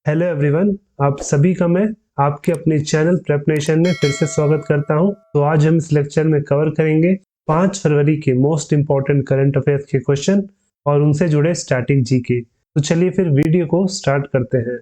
Hello everyone, आप सभी का मैं आपके अपने चैनल प्रेप नेशन में फिर से स्वागत करता हूं। तो आज हम इस लेक्चर में कवर करेंगे 5 फरवरी के मोस्ट इंपॉर्टेंट करंट अफेयर्स के क्वेश्चन और उनसे जुड़े स्टैटिक जीके। तो चलिए फिर वीडियो को स्टार्ट करते हैं,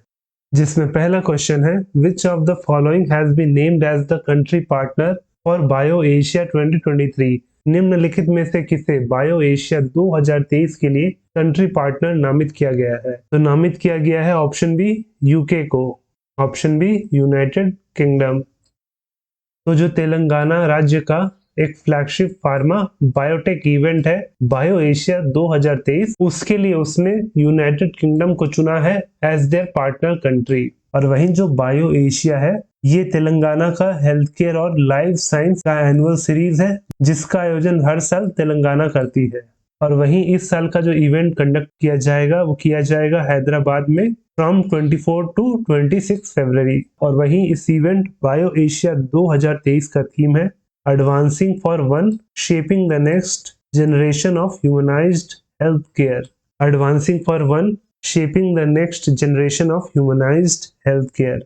जिसमें पहला क्वेश्चन है, which of the following has been named as the country partner for BioAsia 2023। निम्नलिखित में से किसे बायो एशिया 2023 के लिए कंट्री पार्टनर नामित किया गया है? तो नामित किया गया है ऑप्शन बी यूके को, ऑप्शन बी यूनाइटेड किंगडम। तो जो तेलंगाना राज्य का एक फ्लैगशिप फार्मा बायोटेक इवेंट है बायो एशिया 2023, उसके लिए उसने यूनाइटेड किंगडम को चुना है एज देयर पार्टनर कंट्री। और वहीं जो बायो एशिया है ये तेलंगाना का हेल्थ केयर और लाइफ साइंस का एनुअल सीरीज है, जिसका आयोजन हर साल तेलंगाना करती है। और वहीं इस साल का जो इवेंट कंडक्ट किया जाएगा वो किया जाएगा हैदराबाद में फ्रॉम 24 टू 26 फरवरी। और वहीं इस इवेंट बायो एशिया 2023 का थीम है advancing for one shaping the next generation of humanised health care. Advancing for one shaping the next generation of humanised health care.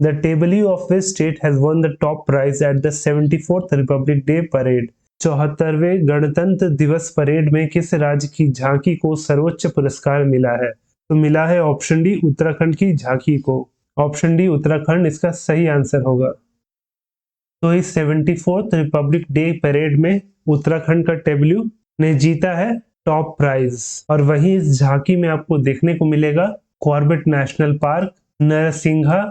The Tableau of which state has won the top prize at the 74th Republic Day Parade? 74वें गणतंत्र दिवस parade में किस राज्य की झांकी को सर्वोच्च पुरस्कार मिला है? तो मिला है ऑप्शन डी उत्तराखंड की झांकी को। ऑप्शन डी उत्तराखंड इसका सही आंसर होगा। तो इस 74th रिपब्लिक डे परेड में उत्तराखंड का टेबल्यू ने जीता है टॉप प्राइज। और वहीं इस झांकी में आपको देखने को मिलेगा कॉर्बेट नेशनल पार्क, नरसिंहा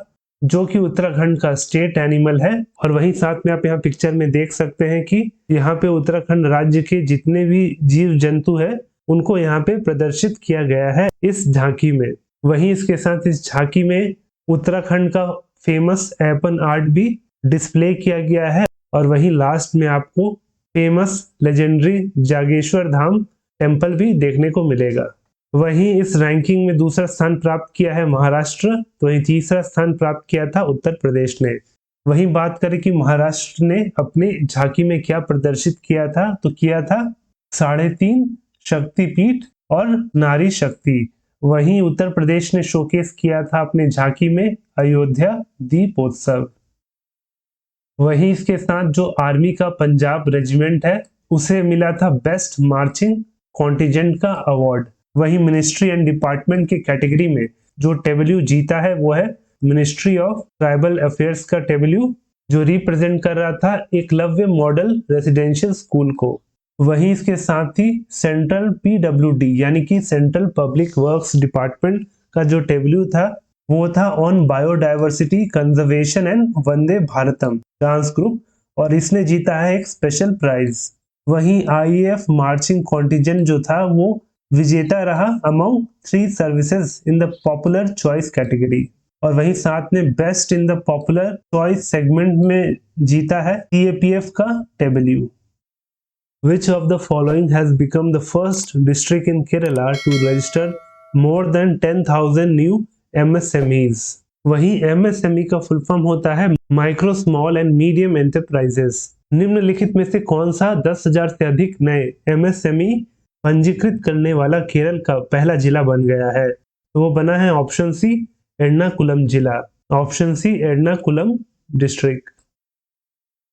जो कि उत्तराखंड का स्टेट एनिमल है। और वहीं साथ में आप यहाँ पिक्चर में देख सकते हैं कि यहाँ पे उत्तराखंड राज्य के जितने भी जीव जंतु है उनको यहाँ पे प्रदर्शित किया गया है इस झांकी में। वहीं इसके साथ इस झांकी में उत्तराखंड का फेमस एपन आर्ट भी डिस्प्ले किया गया है। और वहीं लास्ट में आपको फेमस लेजेंडरी जागेश्वर धाम टेम्पल भी देखने को मिलेगा। वहीं इस रैंकिंग में दूसरा स्थान प्राप्त किया है महाराष्ट्र, तो वहीं तीसरा स्थान प्राप्त किया था उत्तर प्रदेश ने। वहीं बात करें कि महाराष्ट्र ने अपने झांकी में क्या प्रदर्शित किया था, तो किया था 3.5 शक्तिपीठ और नारी शक्ति। वहीं उत्तर प्रदेश ने शोकेस किया था अपने झांकी में अयोध्या दीपोत्सव। वहीं इसके साथ जो आर्मी का पंजाब रेजिमेंट है उसे मिला था बेस्ट मार्चिंग कॉन्टिजेंट का अवार्ड। वहीं मिनिस्ट्री एंड डिपार्टमेंट की कैटेगरी में जो टेबल्यू जीता है वो है मिनिस्ट्री ऑफ ट्राइबल अफेयर्स का टेबल्यू, जो रिप्रेजेंट कर रहा था एकलव्य मॉडल रेसिडेंशियल स्कूल को। वहीं इसके साथ ही सेंट्रल पीडब्ल्यूडी यानी कि सेंट्रल पब्लिक वर्क्स डिपार्टमेंट का जो टेबल्यू था वो था on biodiversity conservation and Vande Bharatam dance group, और इसने जीता है एक स्पेशल प्राइज। वहीं आईएएफ मार्चिंग कॉन्टिजेंट जो था वो विजेता रहा among 3 services in the popular choice category. और वहीं साथ में best in the popular choice segment में जीता है सीएपीएफ का tableau. Which of the following has become the first district in Kerala to register more than 10,000 new MSMEs? वहीं MSME का फुल फॉर्म होता है micro small and medium enterprises. निम्नलिखित में से कौन सा 10,000 से अधिक नए MSME पंजीकृत करने वाला केरल का पहला जिला बन गया है? तो वो बना है ऑप्शन सी एर्नाकुलम जिला, option C Ernakulam district.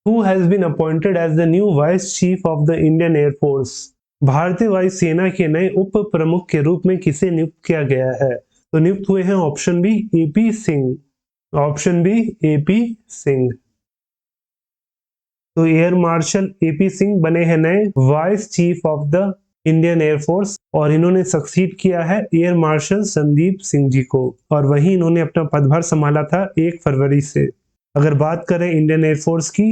Who has been appointed as the new Vice Chief of the Indian Air Force? भारतीय वायु सेना के नए उप प्रमुख के रूप में किसे नियुक्त किया गया है? तो नियुक्त हुए हैं option B AP Singh, option B AP Singh. तो एयर मार्शल एपी सिंह बने हैं नए vice chief of the Indian air force, और इन्होंने सक्सीड किया है एयर मार्शल संदीप सिंह जी को। और वहीं इन्होंने अपना पदभार संभाला था 1 फरवरी से। अगर बात करें इंडियन एयरफोर्स की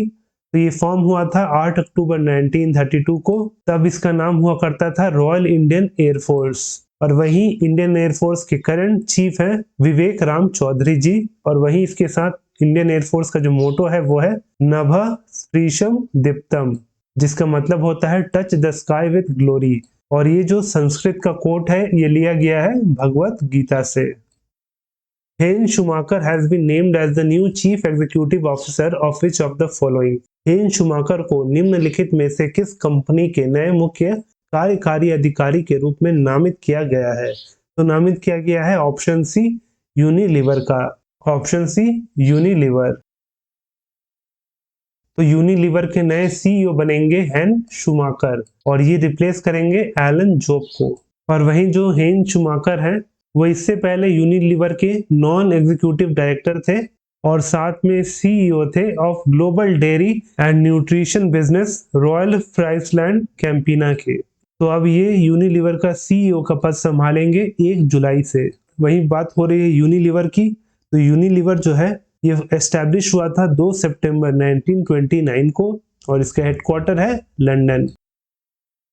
तो ये फॉर्म हुआ था 8 अक्टूबर 1932 को, तब इसका नाम हुआ करता था रॉयल इंडियन एयरफोर्स। और वहीं इंडियन एयरफोर्स के करंट चीफ हैं विवेक राम चौधरी जी। और वहीं इसके साथ इंडियन एयरफोर्स का जो मोटो है वो है नभः स्पृशम दीप्तम, जिसका मतलब होता है touch the sky with glory. और ये जो संस्कृत का कोट है ये लिया गया है भगवत गीता से। Hein Schumacher has been named as the new chief executive officer of which of the following? Hein Schumacher को निम्नलिखित में से किस कंपनी के नए मुख्य कार्यकारी अधिकारी के रूप में नामित किया गया है? तो नामित किया गया है ऑप्शन सी यूनिलीवर का। Option C Unilever. तो यूनिलीवर के नए सीईओ बनेंगे हेन शूमाकर और ये रिप्लेस करेंगे एलन जोब को। और वहीं जो हेन शूमाकर हैं वो इससे पहले यूनिलीवर के नॉन एग्जीक्यूटिव डायरेक्टर थे और साथ में सीईओ थे of global dairy and nutrition business Royal Friesland Campina के। तो अब ये यूनिलीवर का सीईओ का पद संभालेंगे 1 जुलाई से। वहीं बात हो रही है यूनिलीवर की, तो यूनिलीवर जो है ये एस्टैब्लिश हुआ था 2 सितंबर 1929 को और इसका हेडक्वार्टर है London.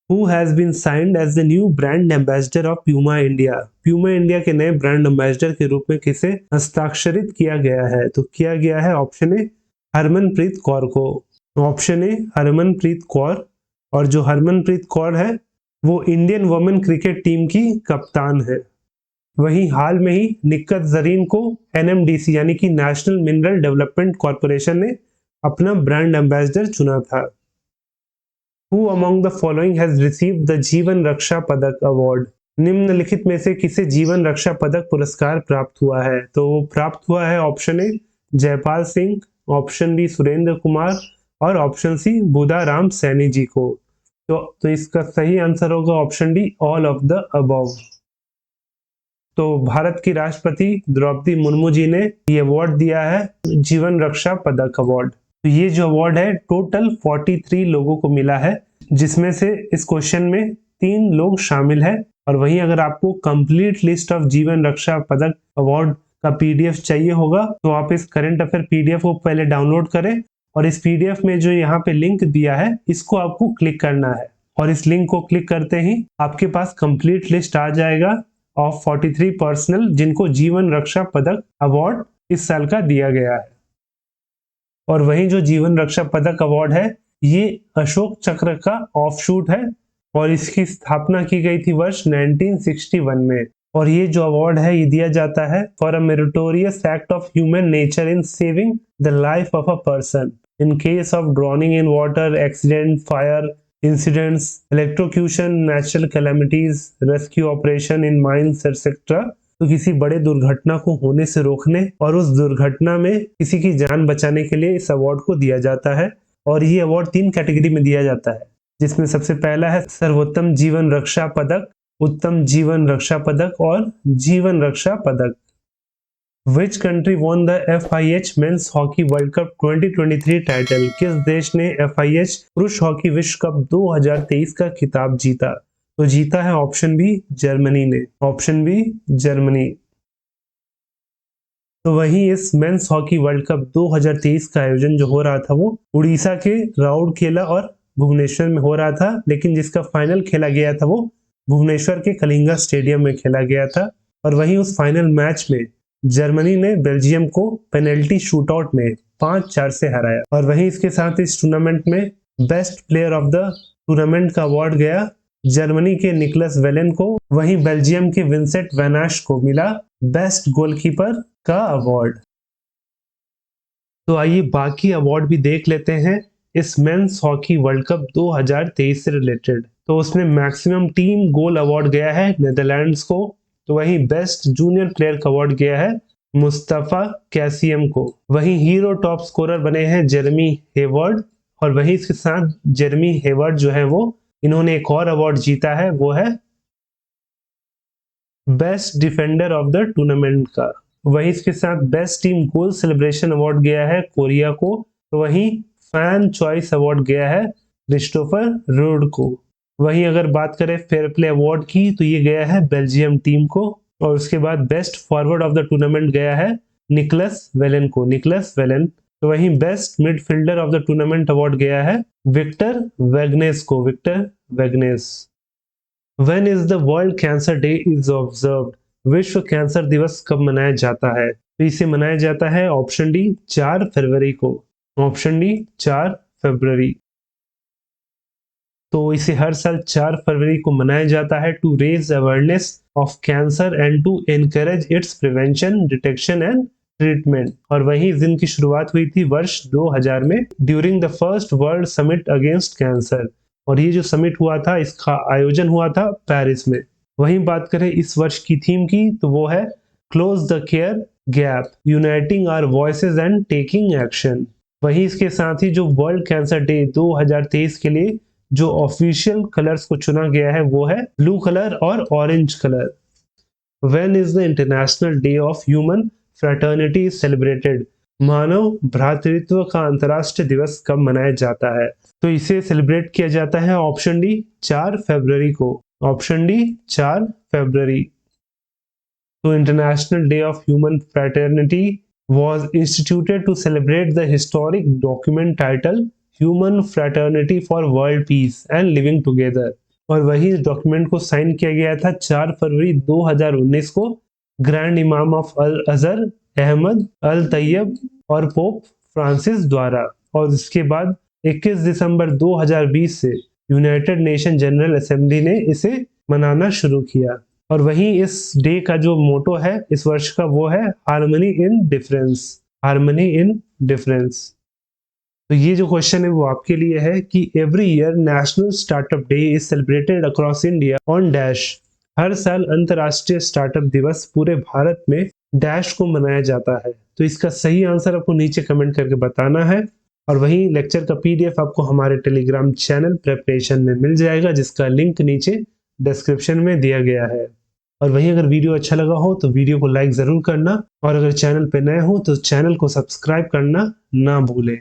Who has been signed as the new brand ambassador of Puma India? Puma India के नए ब्रांड एम्बेसडर के रूप में किसे हस्ताक्षरित किया गया है? तो किया गया है ऑप्शन ए हरमनप्रीत कौर को। Option A Harmanpreet Kaur. और जो हरमनप्रीत कौर है वो इंडियन वुमेन क्रिकेट टीम की कप्तान है। वहीं हाल में ही निक्कत जरीन को एनएमडीसी यानी कि नेशनल मिनरल डेवलपमेंट कॉर्पोरेशन ने अपना ब्रांड एम्बेसडर चुना था। Who among the following has received the जीवन रक्षा पदक अवार्ड? निम्नलिखित में से किसे जीवन रक्षा पदक पुरस्कार प्राप्त हुआ है? तो वो प्राप्त हुआ है option A Jaipal Singh, option B Surendra Kumar और ऑप्शन सी बुधाराम सैनी जी को। तो इसका सही आंसर होगा option D all of the above. तो भारत की राष्ट्रपति द्रौपदी मुर्मू जी ने ये अवार्ड दिया है जीवन रक्षा पदक अवार्ड। तो ये जो अवार्ड है टोटल 43 लोगों को मिला है, जिसमें से इस क्वेश्चन में 3 लोग शामिल हैं। और वहीं अगर आपको कंप्लीट लिस्ट ऑफ जीवन रक्षा पदक अवार्ड का पीडीएफ चाहिए होगा तो आप इस करंट अफेयर पीडीएफ को पहले डाउनलोड करें और इस पीडीएफ में जो यहाँ पे लिंक दिया है इसको आपको क्लिक करना है और इस लिंक को क्लिक करते ही आपके पास कंप्लीट लिस्ट आ जाएगा ऑफ 43 पर्सनल जिनको जीवन रक्षा पदक अवार्ड इस साल का दिया गया है। और वहीं जो जीवन रक्षा पदक अवार्ड है ये अशोक चक्र का ऑफशूट है और इसकी स्थापना की गई थी वर्ष 1961 में। और ये जो अवार्ड है ये दिया जाता है for a meritorious act of human nature in saving the life of a person in case of drowning in water, accident, fire incidents, electrocution, natural calamities, rescue operation in mines etcetera. तो किसी बड़े दुर्घटना को होने से रोकने और उस दुर्घटना में किसी की जान बचाने के लिए इस अवार्ड को दिया जाता है। और ये अवार्ड 3 कैटेगरी में दिया जाता है, जिसमें सबसे पहला है सर्वोत्तम जीवन रक्षा पदक, उत्तम जीवन रक्षा पदक और जीवन रक्षा पदक। Which country won the FIH Men's Hockey World Cup 2023 title? किस देश ने FIH पुरुष हॉकी विश्व कप 2023 का खिताब जीता? तो जीता है ऑप्शन बी जर्मनी ने। Option B Germany. तो वहीं इस मेंस हॉकी वर्ल्ड कप 2023 का आयोजन जो हो रहा था वो उड़ीसा के राउरकेला और भुवनेश्वर में हो रहा था, लेकिन जिसका फाइनल खेला गया था वो भुवनेश्वर के कलिंगा स्टेडियम में खेला गया था। और वहीं उस फाइनल मैच में जर्मनी ने बेल्जियम को पेनल्टी शूटआउट में 5-4 से हराया। और वहीं इसके साथ इस टूर्नामेंट में best player of the tournament का अवार्ड गया जर्मनी के निकलस वेलेन को। वहीं बेल्जियम के विंसेंट वैनाश को मिला बेस्ट गोलकीपर का अवार्ड। तो आइए बाकी अवार्ड भी देख लेते हैं इस मेंस हॉकी वर्ल्ड कप 2023 से रिलेटेड। तो उसमें मैक्सिमम टीम गोल अवार्ड गया है नेदरलैंड्स को। तो वहीं बेस्ट जूनियर प्लेयर का अवार्ड गया है मुस्तफा कैसियम को। वहीं हीरो टॉप स्कोरर बने हैं जेरेमी हेवर्ड। और वहीं इसके साथ जेरेमी हेवर्ड जो है वो इन्होंने एक और अवार्ड जीता है, वो है best defender of the tournament का। वहीं इसके साथ best team goal celebration award गया है कोरिया को। तो वहीं फैन चॉइस अवार्ड गया है क्रिस्टोफर रूड को। वहीं अगर बात करें फेयर प्ले अवार्ड की तो ये गया है बेल्जियम टीम को। और उसके बाद best forward of the tournament गया है निकलस वेलेन को, निकलस वेलेन। तो वहीं best midfielder of the tournament award गया है विक्टर वेगनेस को, Victor Wegnez. When is the World Cancer Day is observed? विश्व कैंसर दिवस कब मनाया जाता है? तो इसे मनाया जाता है ऑप्शन डी 4 फरवरी को। ऑप्शन डी 4 फरवरी। तो इसे हर साल 4 फरवरी को मनाया जाता है to raise awareness of cancer and to encourage its prevention, detection and treatment. और वहीं इस दिन की शुरुआत हुई थी वर्ष 2000 में during the first world summit against cancer. और ये जो समिट हुआ था इसका आयोजन हुआ था पेरिस में। वहीं बात करें इस वर्ष की थीम की तो वो है close the care gap, uniting our voices and taking action. वहीं इसके साथ ही जो वर्ल्ड कैंसर डे 2023 के लिए जो ऑफिशियल कलर्स को चुना गया है वो है ब्लू कलर और orange colour. When is the international day of human fraternity celebrated, मानव भ्रातृत्व का अंतर्राष्ट्रीय दिवस कब मनाया जाता है? तो इसे सेलिब्रेट किया जाता है ऑप्शन डी 4 फरवरी को। ऑप्शन डी 4 फरवरी। तो international day of human fraternity was instituted to celebrate the historic document titled Human Fraternity for World Peace and Living Together। और वही इस डॉक्यूमेंट को साइन किया गया था 4 फरवरी 2019 को ग्रैंड इमाम ऑफ अल अजहर अहमद अल तैयब और पोप फ्रांसिस द्वारा। और इसके बाद 21 दिसंबर 2020 से यूनाइटेड नेशन जनरल असेंबली ने इसे मनाना शुरू किया। और वहीं इस डे का जो मोटो है इस वर्ष का वो है harmony in difference, harmony in difference. तो ये जो क्वेश्चन है वो आपके लिए है कि every year national startup day is celebrated across India on dash. हर साल अंतरराष्ट्रीय स्टार्टअप दिवस पूरे भारत में डैश को मनाया जाता है। तो इसका सही आंसर आपको नीचे कमेंट करके बताना है। और वहीं लेक्चर का पीडीएफ आपको हमारे टेलीग्राम चैनल प्रेपरेशन में मिल जाएगा, जिसका लिंक नीचे डिस्क्रिप्शन में दिया गया है। और वहीं अगर वीडियो अच्छा लगा हो तो वीडियो को लाइक जरूर करना, और अगर चैनल पे नए हो तो चैनल को सब्सक्राइब करना ना भूलें।